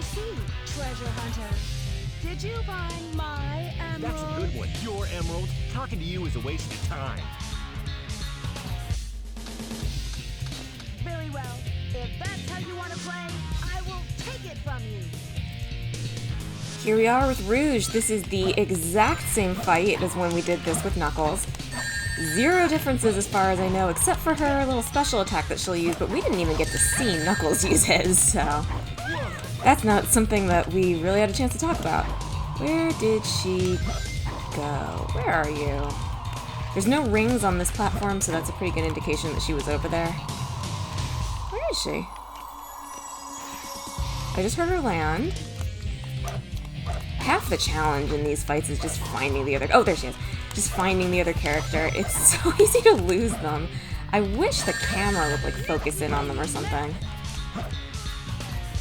see, treasure hunter? Did you find my emerald? That's a good one. Your emerald. Talking to you is a waste of time. Very well. If that's how you want to play, I will take it from you. Here we are with Rouge. This is the exact same fight as when we did this with Knuckles. Zero differences as far as I know, except for her little special attack that she'll use, but we didn't even get to see Knuckles use his, so that's not something that we really had a chance to talk about. Where did she go? Where are you? There's no rings on this platform, so that's a pretty good indication that she was over there. Where is she? I just heard her land. Half the challenge in these fights is just finding the other... Oh, there she is. Just finding the other character. It's so easy to lose them. I wish the camera would, like, focus in on them or something.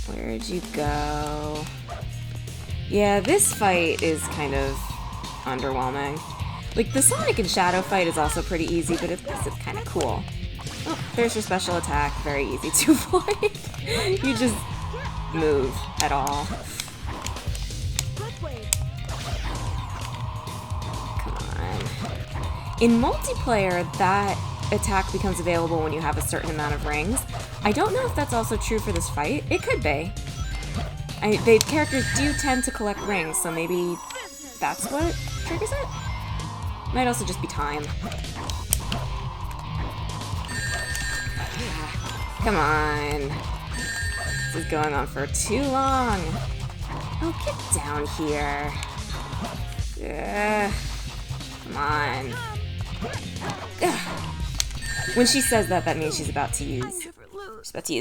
Where'd you go? Yeah, this fight is kind of underwhelming. Like, the Sonic and Shadow fight is also pretty easy, but it's kind of cool. Oh, there's your special attack. Very easy to avoid. You just move at all. In multiplayer, that attack becomes available when you have a certain amount of rings. I don't know if that's also true for this fight. It could be. The characters do tend to collect rings, so maybe that's what triggers it? Might also just be time. Come on. This is going on for too long. Oh, get down here. Come on. Ugh. When she says that, that means she's about to use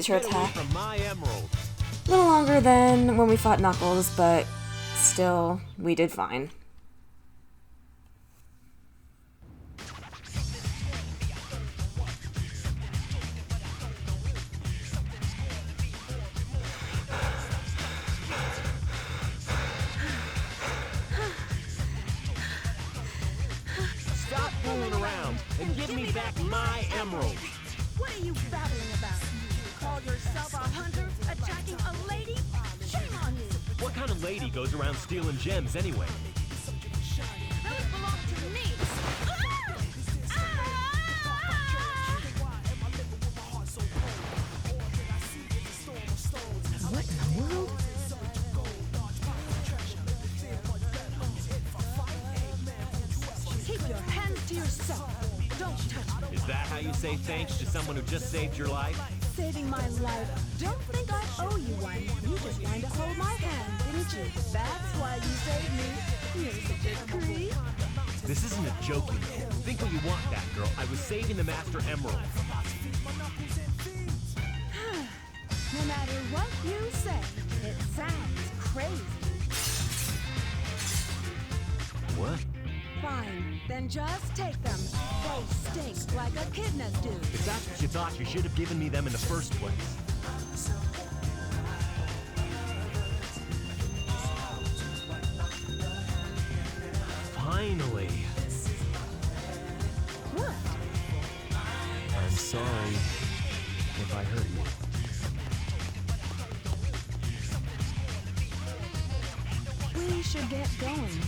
her attack. A little longer than when we fought Knuckles, but still, we did fine. And give me back my emerald. What are you babbling about? Call yourself a hunter attacking a lady? Shame on you. What kind of lady goes around stealing gems anyway? Those belong to me. What in the world? Keep your hands to yourself. Don't touch me. Is that how you say thanks to someone who just saved your life? Saving my life. Don't think I owe you one. You just wanted to hold my hand, didn't you? That's why you saved me. You're such a creep. This isn't a joke, you know. Think what you want, that girl. I was saving the Master Emerald. No matter what you say, it sounds crazy. What? Fine, then just take them. They stink like echidnas do. If that's what you thought, you should have given me them in the first place. Finally. What? I'm sorry if I hurt you. We should get going.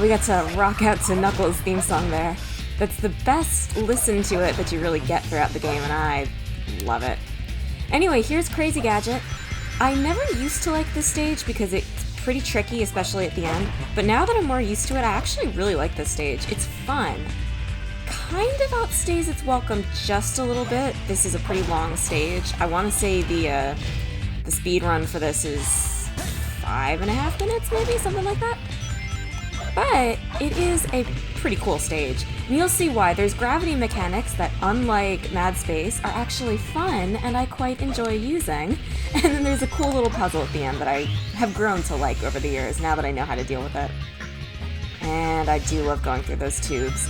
We got to rock out to Knuckles' theme song there. That's the best listen to it that you really get throughout the game, and I love it. Anyway, here's Crazy Gadget. I never used to like this stage because it's pretty tricky, especially at the end, but now that I'm more used to it, I actually really like this stage. It's fun. Kind of outstays its welcome just a little bit. This is a pretty long stage. I want to say the speed run for this is 5.5 minutes, maybe, something like that. But it is a pretty cool stage. And you'll see why. There's gravity mechanics that, unlike Mad Space, are actually fun and I quite enjoy using. And then there's a cool little puzzle at the end that I have grown to like over the years, now that I know how to deal with it. And I do love going through those tubes.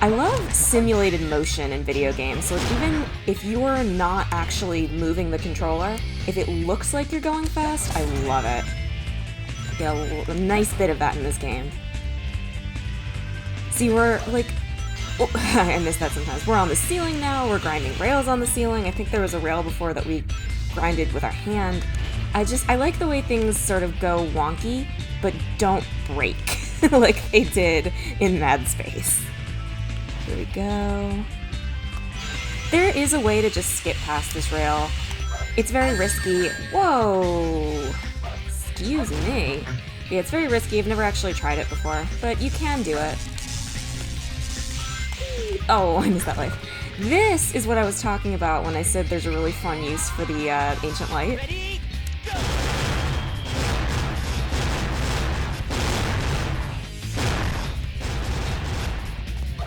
I love simulated motion in video games, so even if you're not actually moving the controller, if it looks like you're going fast, I love it. I get a nice bit of that in this game. See, we're like... Oh, I miss that sometimes. We're on the ceiling now, we're grinding rails on the ceiling. I think there was a rail before that we grinded with our hand. I like the way things sort of go wonky, but don't break like they did in Mad Space. Here we go. There is a way to just skip past this rail. It's very risky. Whoa! Excuse me. Yeah, it's very risky. I've never actually tried it before, but you can do it. Oh, I missed that life. This is what I was talking about when I said there's a really fun use for the Ancient Light. Ready? Go!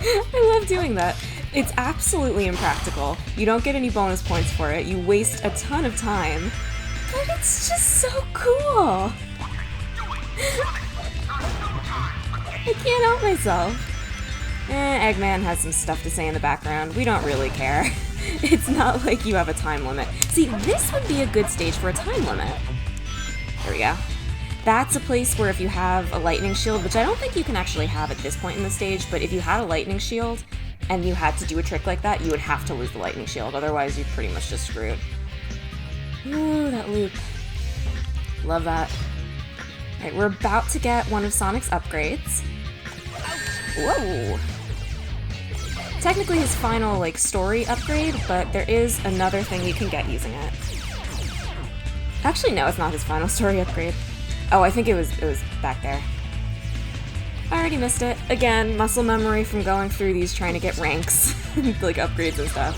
I love doing that. It's absolutely impractical. You don't get any bonus points for it. You waste a ton of time. But it's just so cool. I can't help myself. Eggman has some stuff to say in the background. We don't really care. It's not like you have a time limit. See, this would be a good stage for a time limit. There we go. That's a place where if you have a lightning shield, which I don't think you can actually have at this point in the stage, but if you had a lightning shield and you had to do a trick like that, you would have to lose the lightning shield. Otherwise, you're pretty much just screwed. Ooh, that loop. Love that. Alright, we're about to get one of Sonic's upgrades. Whoa! Technically his final, like, story upgrade, but there is another thing you can get using it. Actually, no, it's not his final story upgrade. Oh, I think it was back there. I already missed it. Again, muscle memory from going through these trying to get ranks, like upgrades and stuff.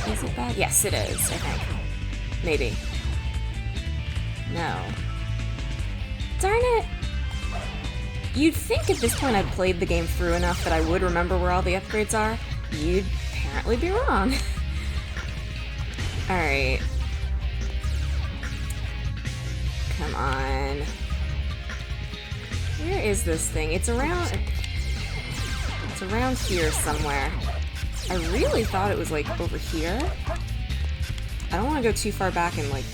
Is it back? Yes, it is, I think. Maybe. No. Darn it! You'd think at this point I'd played the game through enough that I would remember where all the upgrades are. You'd apparently be wrong. Alright. Come on. Where is this thing? It's around here somewhere. I really thought it was like over here. I don't want to go too far back and like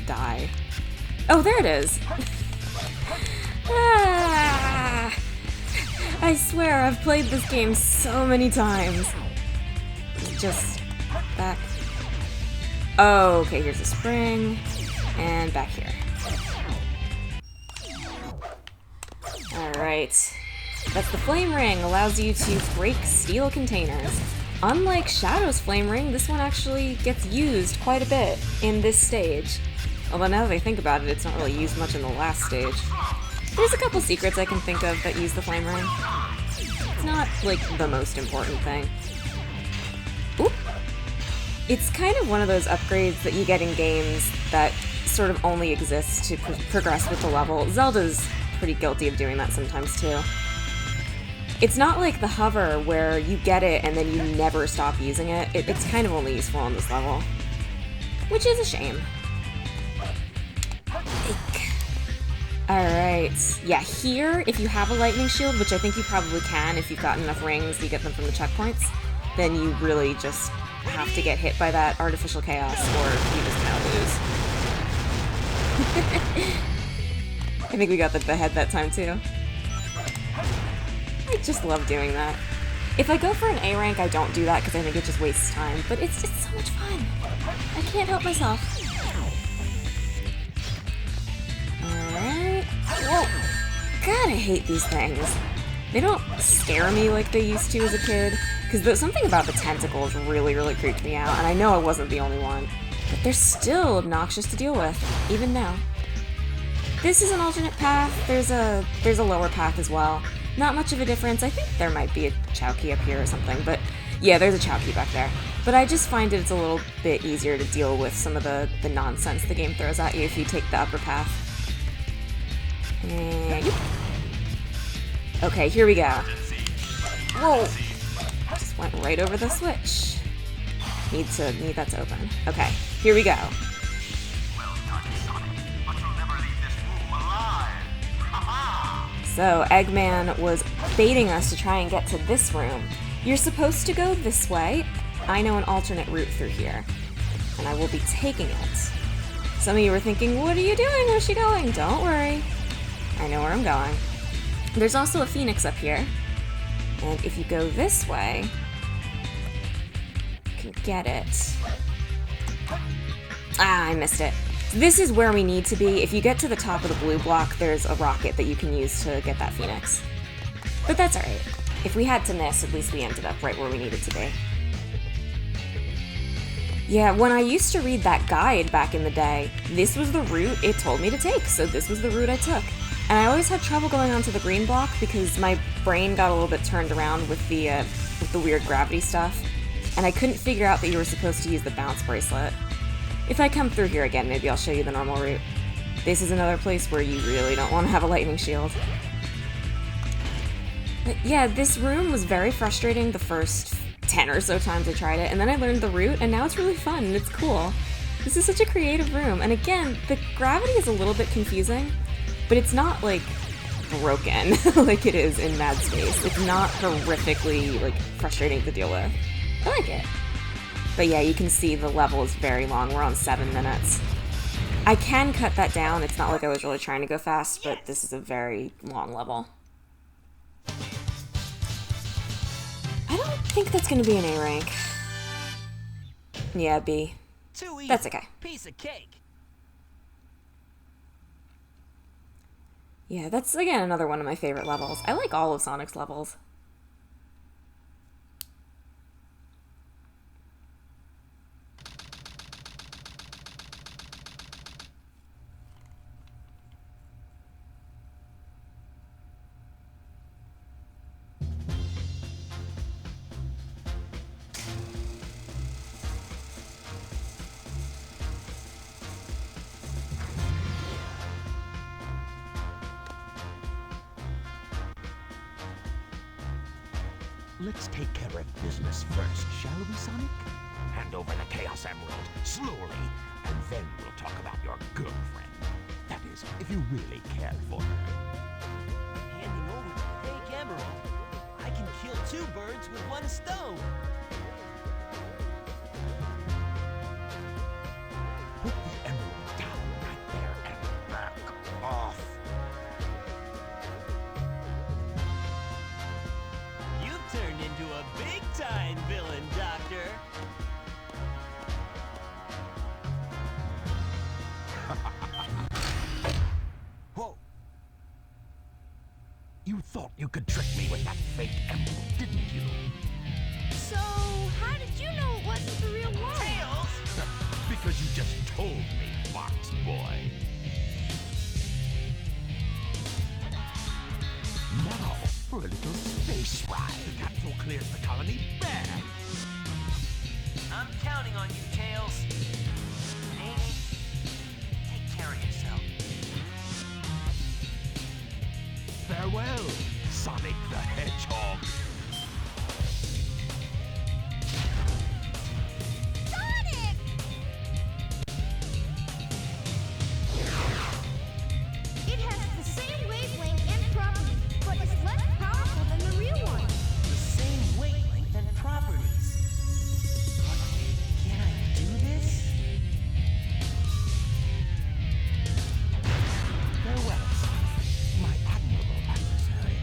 die. Oh, there it is. Ah, I swear I've played this game so many times. Just back. Oh, okay, here's a spring. And back here. Alright. That's the flame ring. Allows you to break steel containers. Unlike Shadow's flame ring, this one actually gets used quite a bit in this stage. Although now that I think about it, it's not really used much in the last stage. There's a couple secrets I can think of that use the flame ring. It's not, like, the most important thing. Oop! It's kind of one of those upgrades that you get in games that sort of only exist to progress with the level. Zelda's pretty guilty of doing that sometimes, too. It's not like the hover where you get it and then you never stop using it. It's kind of only useful on this level. Which is a shame. Alright, yeah, here, if you have a lightning shield, which I think you probably can if you've got enough rings, you get them from the checkpoints, then you really just have to get hit by that artificial chaos, or you just now lose. I think we got the head that time, too. I just love doing that. If I go for an A rank, I don't do that because I think it just wastes time, but it's just so much fun. I can't help myself. Alright. Whoa! God, I hate these things. They don't scare me like they used to as a kid, because something about the tentacles really creeped me out, and I know I wasn't the only one. But they're still obnoxious to deal with, even now. This is an alternate path. There's a lower path as well. Not much of a difference. I think there might be a Chowkey up here or something, but yeah, there's a Chowkey back there. But I just find it's a little bit easier to deal with some of the nonsense the game throws at you if you take the upper path. And okay, here we go. Whoa! Just went right over the switch. Need that to open. Okay, here we go. So Eggman was baiting us to try and get to this room. You're supposed to go this way. I know an alternate route through here, and I will be taking it. Some of you were thinking, what are you doing? Where's she going? Don't worry. I know where I'm going. There's also a phoenix up here, and if you go this way, you can get it. Ah, I missed it. This is where we need to be. If you get to the top of the blue block, there's a rocket that you can use to get that phoenix. But that's alright. If we had to miss, at least we ended up right where we needed to be. Yeah, when I used to read that guide back in the day, this was the route it told me to take, so this was the route I took. And I always had trouble going onto the green block because my brain got a little bit turned around with the weird gravity stuff, and I couldn't figure out that you were supposed to use the bounce bracelet. If I come through here again, maybe I'll show you the normal route. This is another place where you really don't want to have a lightning shield. But yeah, this room was very frustrating the first 10 or so times I tried it, and then I learned the route, and now it's really fun, and it's cool. This is such a creative room, and again, the gravity is a little bit confusing, but it's not, like, broken like it is in Mad Space. It's not horrifically, like, frustrating to deal with. I like it. But yeah, you can see the level is very long. We're on 7 minutes. I can cut that down. It's not like I was really trying to go fast, but this is a very long level. I don't think that's going to be an A rank. Yeah, B. Too easy. That's okay. Piece of cake. Yeah, that's, again, another one of my favorite levels. I like all of Sonic's levels. Let's take care of business first, shall we, Sonic? Hand over the Chaos Emerald, slowly, and then we'll talk about your girlfriend. That is, if you really care for her. Handing over the fake emerald. I can kill 2 birds with 1 stone. Put the emerald down right there and back off. You've turned into a big-time villain, Doctor. Whoa! You thought you could trick me with that fake emerald, didn't you? So, how did you know it wasn't the real one? Tails! Because you just told me, Fox Boy. Now, for a little space ride. The capsule clears the colony back. I'm counting on you, Tails. Amy, take care of yourself. Farewell, Sonic the Hedgehog. Sonic! It has the same wavelength and properties, but is less powerful than the real one. The same wavelength and properties. But can I do this? Farewell, Sonic, my admirable adversary.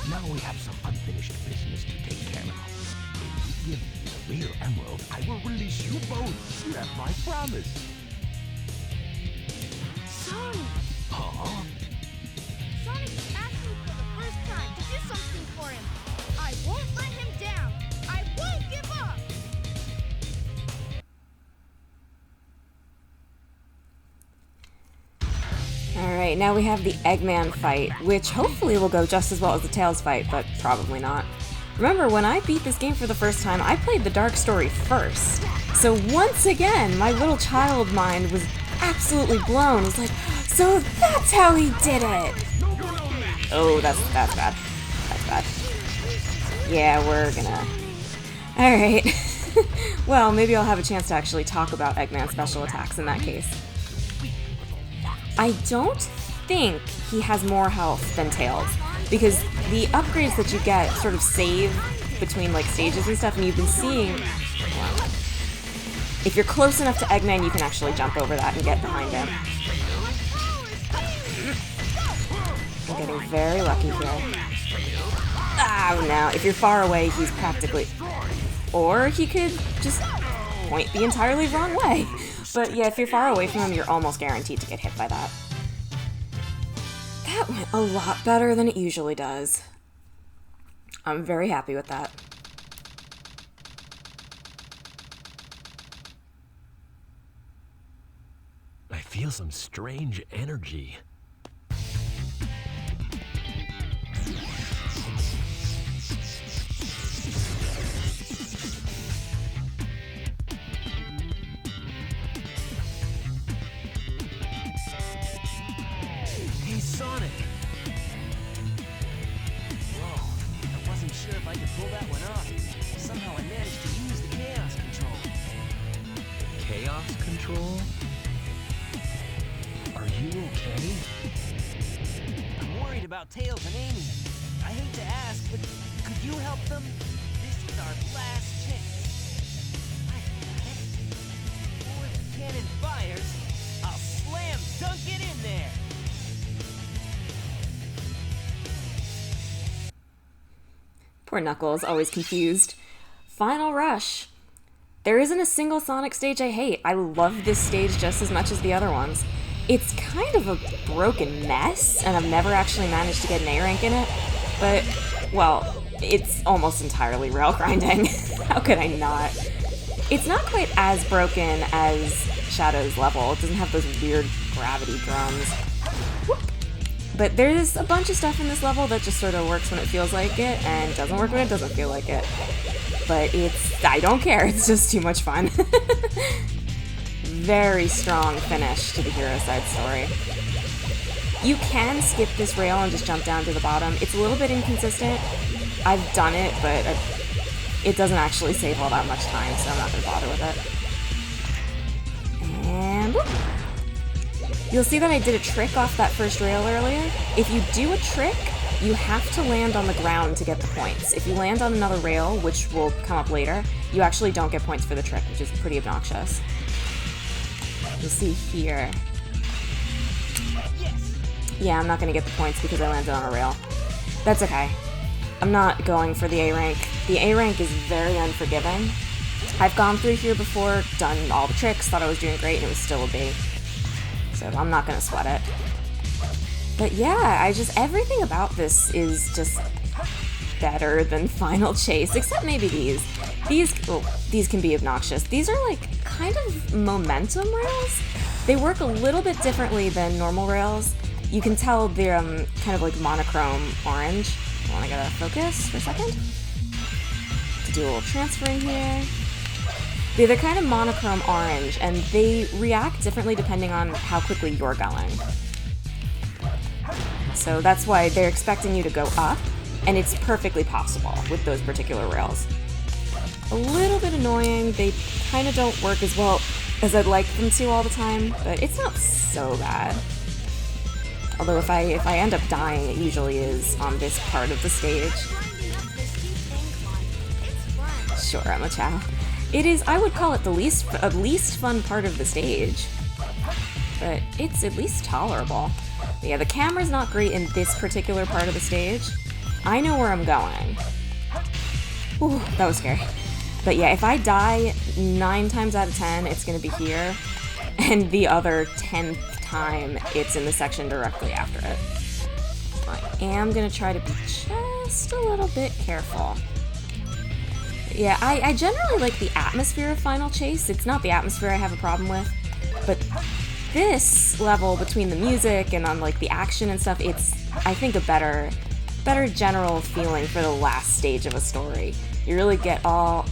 Now we have some unfinished business to take care of. If you give me the real emerald, I will release you both. You have my promise. Sonic! Huh? Sonic asked me for the first time to do something for him. I won't let him down. I won't give up. Alright, now we have the Eggman fight, which hopefully will go just as well as the Tails fight, but probably not. Remember, when I beat this game for the first time, I played the Dark Story first. So once again, my little child mind was absolutely blown. It was like, so that's how he did it! Oh, that's bad. That's bad. Yeah, we're gonna... Alright. Well, maybe I'll have a chance to actually talk about Eggman's special attacks in that case. I don't think he has more health than Tails, because the upgrades that you get sort of save between like stages and stuff, and you've been seeing... Well, if you're close enough to Eggman, you can actually jump over that and get behind him. I'm getting very lucky here. Oh, no. If you're far away, he's practically... Or he could just point the entirely wrong way. But yeah, if you're far away from him, you're almost guaranteed to get hit by that. That went a lot better than it usually does. I'm very happy with that. I feel some strange energy. Hey, Sonic! Whoa, I wasn't sure if I could pull that one off. Somehow I managed to use the Chaos Control. Chaos control? Are you okay? I'm worried about Tails and Amy. I hate to ask, but could you help them? This is our last chance. I before the cannon fires, I'll slam dunk it in there. Poor Knuckles, always confused. Final Rush. There isn't a single Sonic stage I hate. I love this stage just as much as the other ones. It's kind of a broken mess, and I've never actually managed to get an A rank in it. But, well, it's almost entirely rail grinding. How could I not? It's not quite as broken as Shadow's level. It doesn't have those weird gravity drums. Whoop. But there's a bunch of stuff in this level that just sort of works when it feels like it, and doesn't work when it doesn't feel like it. But I don't care, it's just too much fun. Very strong finish to the hero side story. You can skip this rail and just jump down to the bottom. It's a little bit inconsistent. I've done it, but it doesn't actually save all that much time, so I'm not going to bother with it. And whoop. You'll see that I did a trick off that first rail earlier. If you do a trick, you have to land on the ground to get the points. If you land on another rail, which will come up later, you actually don't get points for the trick, which is pretty obnoxious. You'll see here. Yeah, I'm not going to get the points because I landed on a rail. That's okay. I'm not going for the A rank. The A rank is very unforgiving. I've gone through here before, done all the tricks, thought I was doing great, and it was still a B. So I'm not going to sweat it. But yeah, everything about this is just better than Final Chase, except maybe these. These can be obnoxious. These are like kind of momentum rails. They work a little bit differently than normal rails. You can tell they're kind of like monochrome orange. I want to get a focus for a second. To do a little transferring here. They're kind of monochrome orange, and they react differently depending on how quickly you're going. So that's why they're expecting you to go up, and it's perfectly possible with those particular rails. A little bit annoying, they kind of don't work as well as I'd like them to all the time, but it's not so bad. Although if I end up dying, it usually is on this part of the stage. Sure, I'm a chow. It is, I would call it the least fun part of the stage, but it's at least tolerable. Yeah, the camera's not great in this particular part of the stage. I know where I'm going. Ooh, that was scary. But yeah, if I die 9 times out of 10, it's gonna be here, and the other 10th time, it's in the section directly after it. I am gonna try to be just a little bit careful. Yeah, I generally like the atmosphere of Final Chase. It's not the atmosphere I have a problem with, but this level between the music and on like the action and stuff, it's, I think, a better general feeling for the last stage of a story. You really get all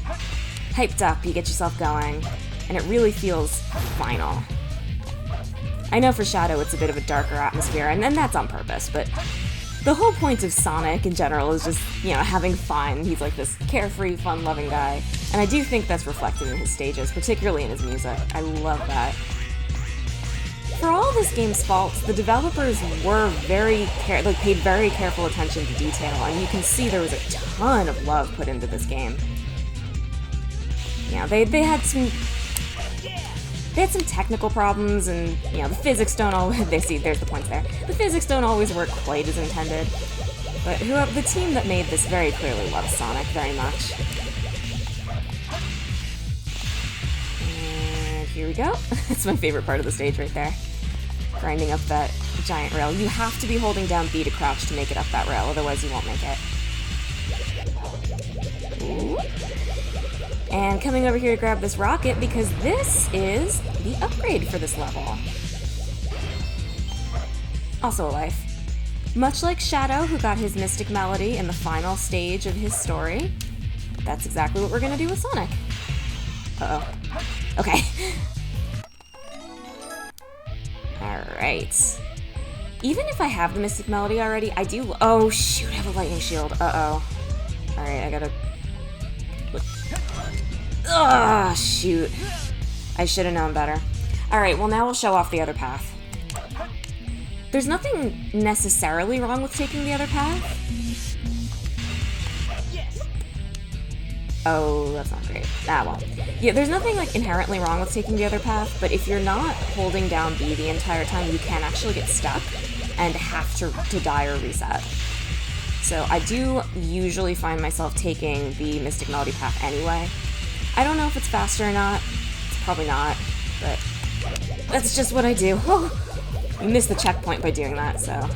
hyped up, you get yourself going, and it really feels final. I know for Shadow it's a bit of a darker atmosphere, and that's on purpose, but The whole point of Sonic in general is just, having fun. He's like this carefree, fun-loving guy. And I do think that's reflected in his stages, particularly in his music. I love that. For all this game's faults, the developers were paid very careful attention to detail, and you can see there was a ton of love put into this game. They had some technical problems, and the physics don't always. There's the points there. The physics don't always work quite as intended, but the team that made this very clearly loves Sonic very much. And here we go. That's my favorite part of the stage right there. Grinding up that giant rail. You have to be holding down B to crouch to make it up that rail, otherwise you won't make it. Ooh. And coming over here to grab this rocket because this is the upgrade for this level. Also a life. Much like Shadow, who got his Mystic Melody in the final stage of his story, that's exactly what we're gonna do with Sonic. Uh-oh. Okay. Alright. Even if I have the Mystic Melody already, I do... Oh, shoot, I have a lightning shield. Uh-oh. Alright, I gotta... Ugh, shoot. I should have known better. Alright, well now we'll show off the other path. There's nothing necessarily wrong with taking the other path. Oh, that's not great. Well. Yeah, there's nothing inherently wrong with taking the other path, but if you're not holding down B the entire time, you can actually get stuck and have to die or reset. So I do usually find myself taking the Mystic Melody path anyway. I don't know if it's faster or not. It's probably not, but that's just what I do. Oh, you missed the checkpoint by doing that, so...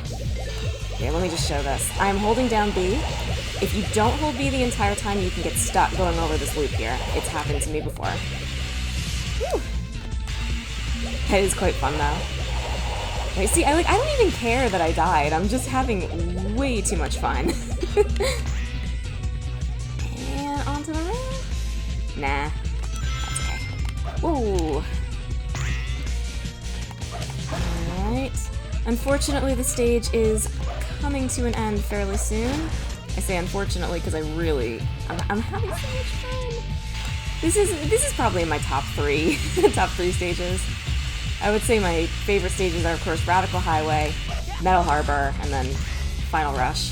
Okay, let me just show this. I'm holding down B. If you don't hold B the entire time, you can get stuck going over this loop here. It's happened to me before. Whew. That is quite fun, though. Right, see, I don't even care that I died. I'm just having way too much fun. And onto the rail. Nah, that's okay. Ooh. Alright. Unfortunately, the stage is coming to an end fairly soon. I say unfortunately because I'm having so much fun. This is probably in my top three stages. I would say my favorite stages are, of course, Radical Highway, Metal Harbor, and then Final Rush.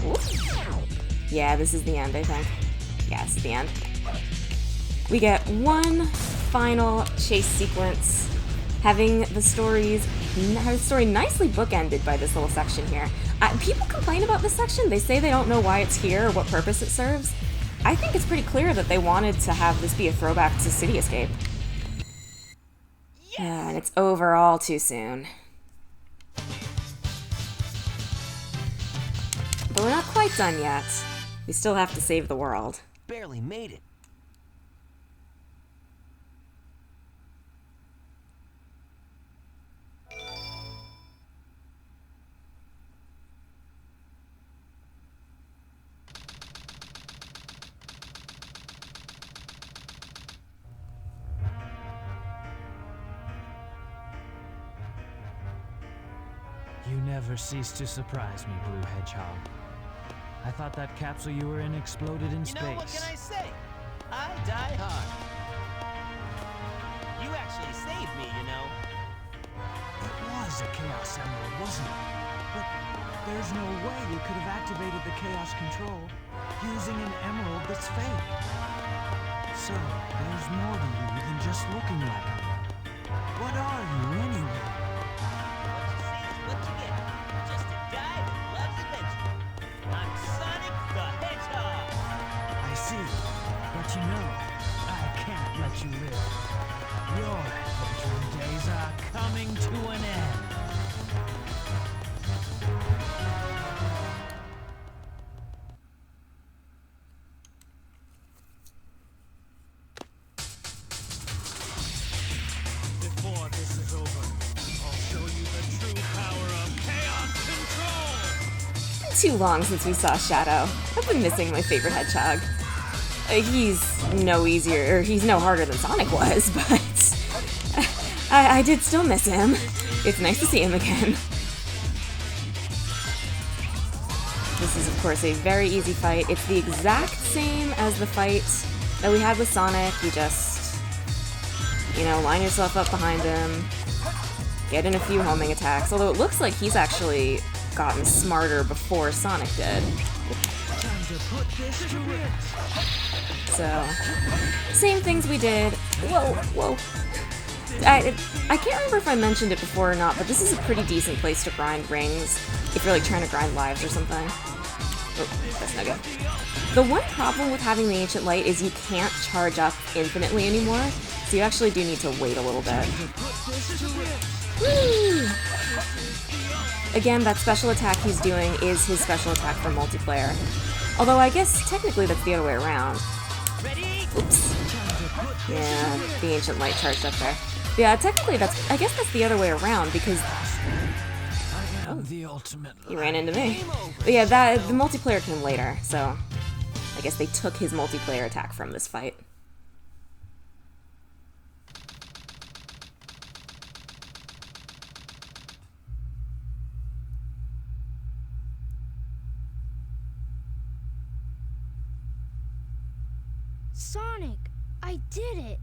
Ooh. Yeah, this is the end, I think. Yeah, this is the end. We get one final chase sequence, having the story nicely bookended by this little section here. People complain about this section. They say they don't know why it's here or what purpose it serves. I think it's pretty clear that they wanted to have this be a throwback to City Escape. Yeah, and it's over all too soon. But we're not quite done yet. We still have to save the world. Barely made it. You never cease to surprise me, Blue Hedgehog. I thought that capsule you were in exploded in space. You know, what can I say? I die hard. You actually saved me, you know. It was a Chaos Emerald, wasn't it? But there's no way you could have activated the Chaos Control using an emerald that's fake. So, there's more to you than just looking like it. What are you, anyway? What you get? Just a guy who loves adventure. I'm Sonic the Hedgehog. I see, but you know, I can't let you live. Your adventuring days are coming to an end. Before this is over, I'll show you the true power of Chaos Control! Too long since we saw Shadow. I've been missing my favorite hedgehog. He's no harder than Sonic was, but I did still miss him. It's nice to see him again. This is, of course, a very easy fight. It's the exact same as the fight that we had with Sonic. You just, you know, line yourself up behind him, get in a few homing attacks, although it looks like he's actually gotten smarter before Sonic did. So, same things we did. Whoa, whoa. I can't remember if I mentioned it before or not, but this is a pretty decent place to grind rings if you're like trying to grind lives or something. Oh, that's not good. The one problem with having the Ancient Light is you can't charge up infinitely anymore, so you actually do need to wait a little bit. Woo! Again, that special attack he's doing is his special attack for multiplayer. Although I guess technically that's the other way around. Oops. Yeah, the Ancient Light charged up there. Yeah, technically I guess that's the other way around because... Oh, The ultimate he ran into me. But yeah, the multiplayer came later, so I guess they took his multiplayer attack from this fight. Sonic, I did it.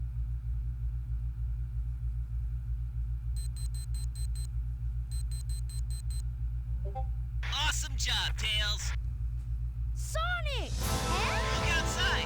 Awesome job, Tails. Sonic! Look outside.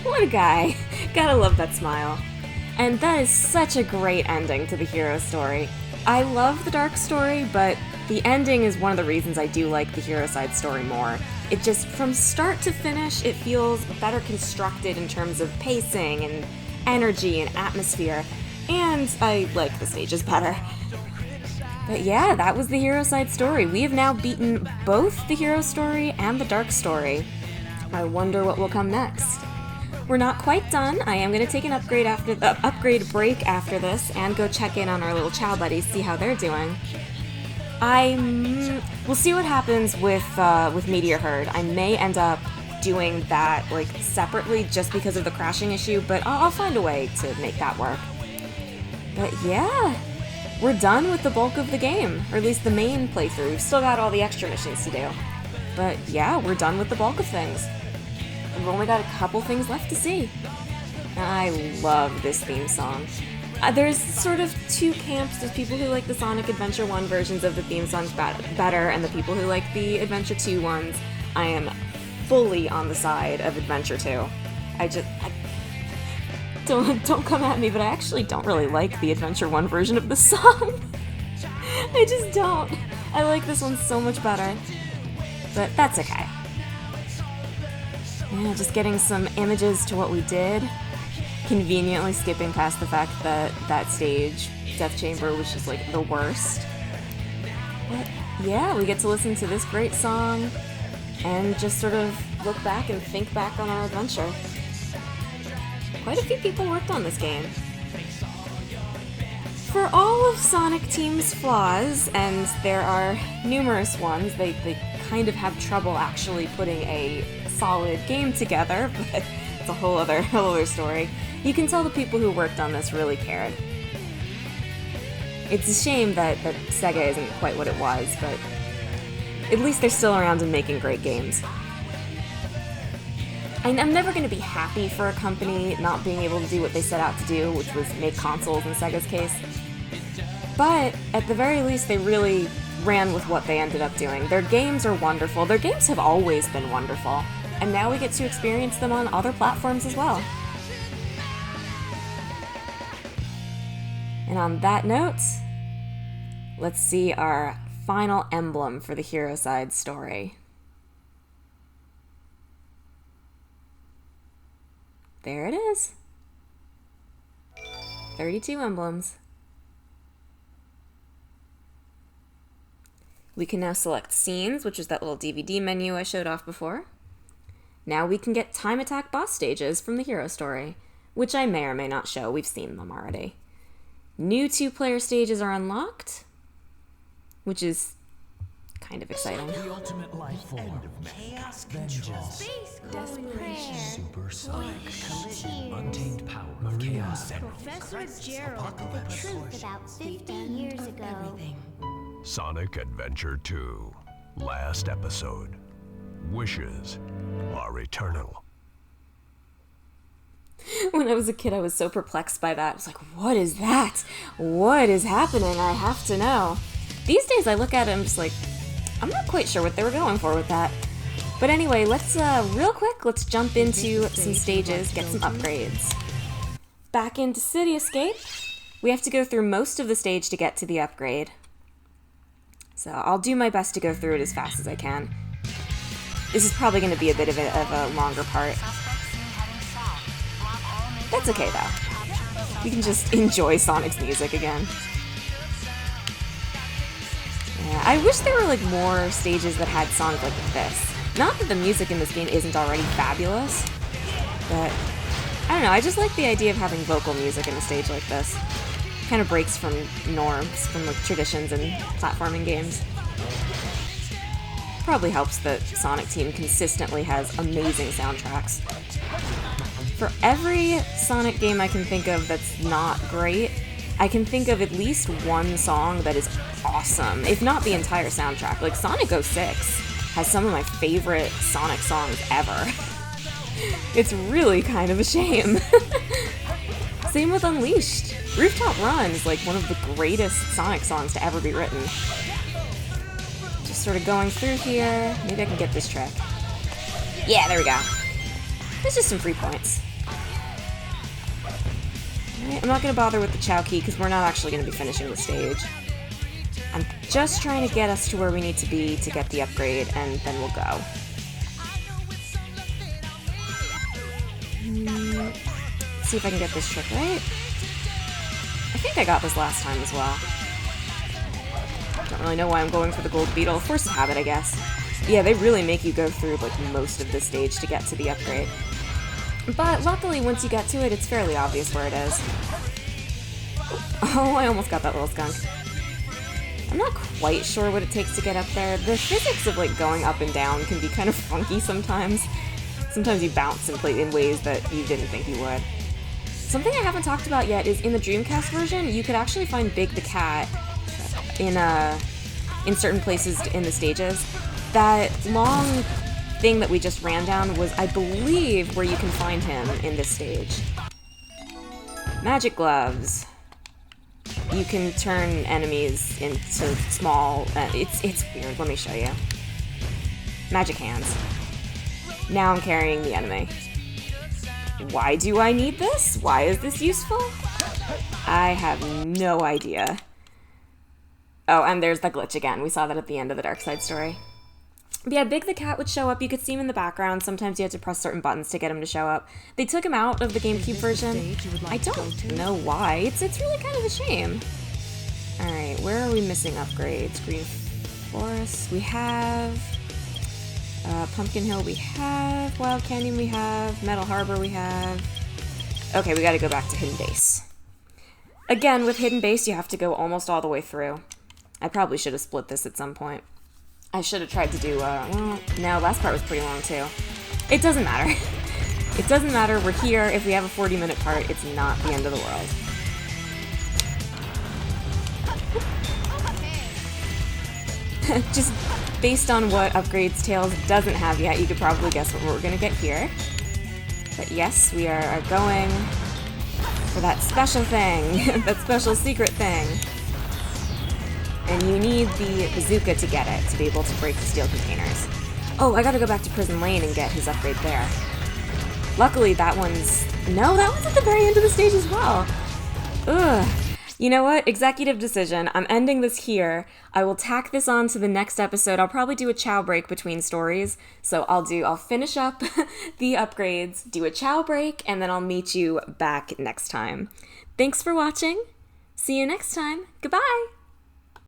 What a guy. Gotta love that smile. And that is such a great ending to the hero story. I love the dark story, but the ending is one of the reasons I do like the hero side story more. It just, from start to finish, it feels better constructed in terms of pacing and energy and atmosphere, and I like the stages better. But yeah, that was the hero side story. We have now beaten both the hero story and the dark story. I wonder what will come next. We're not quite done. I am going to take an upgrade break after this and go check in on our little Chow buddies, see how they're doing. We'll see what happens with Meteor Herd. I may end up doing that like separately just because of the crashing issue, but I'll find a way to make that work. But yeah, we're done with the bulk of the game, or at least the main playthrough. We've still got all the extra missions to do. But yeah, we're done with the bulk of things. We've only got a couple things left to see. I love this theme song. There's sort of two camps. There's people who like the Sonic Adventure 1 versions of the theme songs better, and the people who like the Adventure 2 ones. I am fully on the side of Adventure 2. Don't come at me, but I actually don't really like the Adventure 1 version of the song. I just don't. I like this one so much better. But that's okay. Yeah, just getting some images to what we did. Conveniently skipping past the fact that that stage, Death Chamber, was just like the worst. But yeah, we get to listen to this great song and just sort of look back and think back on our adventure. Quite a few people worked on this game. For all of Sonic Team's flaws, and there are numerous ones, they kind of have trouble actually putting a solid game together, but it's a whole other story. You can tell the people who worked on this really cared. It's a shame that Sega isn't quite what it was, but at least they're still around and making great games. I'm never going to be happy for a company not being able to do what they set out to do, which was make consoles in Sega's case. But at the very least, they really ran with what they ended up doing. Their games are wonderful. Their games have always been wonderful. And now we get to experience them on other platforms as well. And on that note, let's see our final emblem for the hero side story. There it is. 32 emblems. We can now select scenes, which is that little DVD menu I showed off before. Now we can get time attack boss stages from the hero story, which I may or may not show. We've seen them already. New 2-player stages are unlocked, which is kind of exciting. The ultimate life form. Chaos Vengeance. Desperation. Supersonic. collision. Untamed power of Chaos Emerald. Professor Gerald. The truth about 50 years ago. Sonic Adventure 2. Last episode. Wishes are eternal. When I was a kid, I was so perplexed by that. I was like, what is that? What is happening? I have to know. These days, I look at it and I'm just like, I'm not quite sure what they were going for with that. But anyway, let's, real quick, let's jump into some stages, get some upgrades. Back into City Escape. We have to go through most of the stage to get to the upgrade. So I'll do my best to go through it as fast as I can. This is probably going to be a bit of a longer part. That's okay, though. You can just enjoy Sonic's music again. Yeah, I wish there were like more stages that had Sonic like this. Not that the music in this game isn't already fabulous, but I don't know, I just like the idea of having vocal music in a stage like this. Kind of breaks from norms, from like traditions in platforming games. Probably helps that Sonic Team consistently has amazing soundtracks. For every Sonic game I can think of that's not great, I can think of at least one song that is awesome, if not the entire soundtrack. Like Sonic 06 has some of my favorite Sonic songs ever. It's really kind of a shame. Same with Unleashed. Rooftop Run is like one of the greatest Sonic songs to ever be written. Just sort of going through here. Maybe I can get this trick. Yeah, there we go. There's just some free points. Alright, I'm not going to bother with the Chao Key because we're not actually going to be finishing the stage. I'm just trying to get us to where we need to be to get the upgrade, and then we'll go. Let's see if I can get this trick right. I think I got this last time as well. Don't really know why I'm going for the gold beetle. Force of habit, I guess. Yeah, they really make you go through like most of this stage to get to the upgrade. But luckily, once you get to it, it's fairly obvious where it is. Oh, I almost got that little skunk. I'm not quite sure what it takes to get up there. The physics of like going up and down can be kind of funky sometimes. Sometimes you bounce in ways that you didn't think you would. Something I haven't talked about yet is in the Dreamcast version, you could actually find Big the Cat in certain places in the stages. That long thing that we just ran down was, I believe, where you can find him in this stage. Magic gloves. You can turn enemies into small. It's weird. Let me show you. Magic hands. Now I'm carrying the enemy. Why do I need this? Why is this useful? I have no idea. Oh, and there's the glitch again. We saw that at the end of the Dark Side story. But yeah, Big the Cat would show up. You could see him in the background. Sometimes you had to press certain buttons to get him to show up. They took him out of the GameCube version. I don't know why. It's really kind of a shame. Alright, where are we missing upgrades? Green Forest, we have... Pumpkin Hill we have, Wild Canyon we have, Metal Harbor we have. Okay, we gotta go back to Hidden Base. Again, with Hidden Base, you have to go almost all the way through. I probably should have split this at some point. I should have tried to do, well, no, last part was pretty long too. It doesn't matter. It doesn't matter, we're here. If we have a 40-minute part, it's not the end of the world. Just based on what upgrades Tails doesn't have yet, you could probably guess what we're gonna get here. But yes, we are going for that special thing, that special secret thing. And you need the bazooka to get it, to be able to break the steel containers. Oh, I gotta go back to Prison Lane and get his upgrade there. Luckily, that one's... No, that one's at the very end of the stage as well. Ugh. You know what? Executive decision. I'm ending this here. I will tack this on to the next episode. I'll probably do a chow break between stories. So I'll finish up the upgrades, do a chow break, and then I'll meet you back next time. Thanks for watching. See you next time. Goodbye.